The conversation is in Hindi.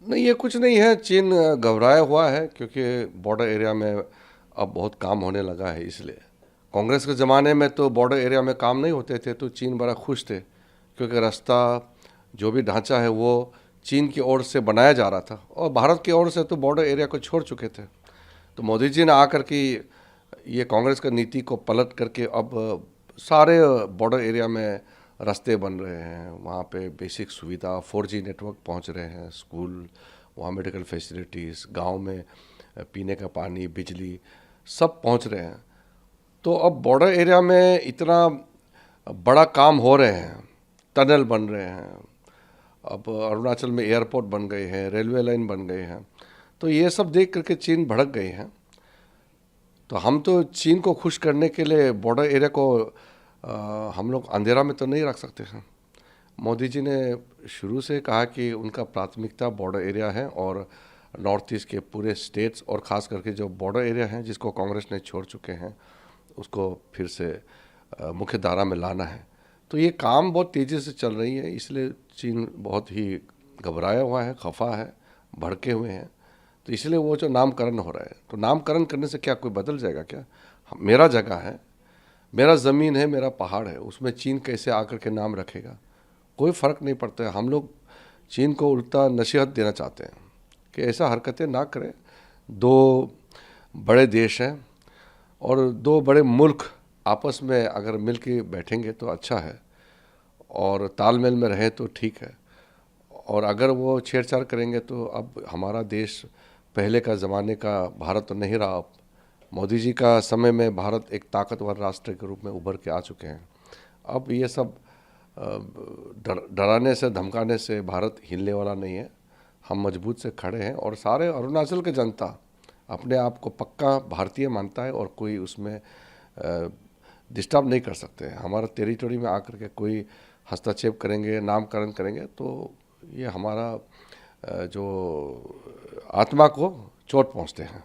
नहीं, ये कुछ नहीं है। चीन घबराया हुआ है क्योंकि बॉर्डर एरिया में अब बहुत काम होने लगा है, इसलिए। कांग्रेस के ज़माने में तो बॉर्डर एरिया में काम नहीं होते थे, तो चीन बड़ा खुश थे क्योंकि रास्ता, जो भी ढांचा है वो चीन की ओर से बनाया जा रहा था, और भारत की ओर से तो बॉर्डर एरिया को छोड़ चुके थे। तो मोदी जी ने आकर के ये कांग्रेस का नीति को पलट करके अब सारे बॉर्डर एरिया में रास्ते बन रहे हैं, वहाँ पे बेसिक सुविधा 4G नेटवर्क पहुँच रहे हैं, स्कूल, वहाँ मेडिकल फैसिलिटीज़, गांव में पीने का पानी, बिजली, सब पहुँच रहे हैं। तो अब बॉर्डर एरिया में इतना बड़ा काम हो रहे हैं, टनल बन रहे हैं, अब अरुणाचल में एयरपोर्ट बन गए हैं, रेलवे लाइन बन गए हैं, तो ये सब देख करके चीन भड़क गए हैं। तो हम तो चीन को खुश करने के लिए बॉर्डर एरिया को हम लोग अंधेरा में तो नहीं रख सकते हैं। मोदी जी ने शुरू से कहा कि उनका प्राथमिकता बॉर्डर एरिया है, और नॉर्थ ईस्ट के पूरे स्टेट्स और ख़ास करके जो बॉर्डर एरिया हैं जिसको कांग्रेस ने छोड़ चुके हैं, उसको फिर से मुख्य धारा में लाना है। तो ये काम बहुत तेज़ी से चल रही है, इसलिए चीन बहुत ही घबराया हुआ है, खफा है, भड़के हुए हैं। तो इसलिए वो जो नामकरण हो रहा है, तो नामकरण करने से क्या कोई बदल जाएगा क्या? मेरा जगह है, मेरा ज़मीन है, मेरा पहाड़ है, उसमें चीन कैसे आकर के नाम रखेगा? कोई फ़र्क नहीं पड़ता है। हम लोग चीन को उल्टा नसीहत देना चाहते हैं कि ऐसा हरकतें ना करें। दो बड़े देश हैं और दो बड़े मुल्क आपस में अगर मिल के बैठेंगे तो अच्छा है, और तालमेल में रहे तो ठीक है। और अगर वो छेड़छाड़ करेंगे तो अब हमारा देश पहले का ज़माने का भारत तो नहीं रहा। अब मोदी जी का समय में भारत एक ताकतवर राष्ट्र के रूप में उभर के आ चुके हैं। अब ये सब डराने से, धमकाने से भारत हिलने वाला नहीं है। हम मजबूत से खड़े हैं, और सारे अरुणाचल के जनता अपने आप को पक्का भारतीय मानता है, और कोई उसमें डिस्टर्ब नहीं कर सकते हैं। हमारा टेरिटरी में आकर के कोई हस्तक्षेप करेंगे, नामकरण करेंगे, तो ये हमारा जो आत्मा को चोट पहुंचते हैं।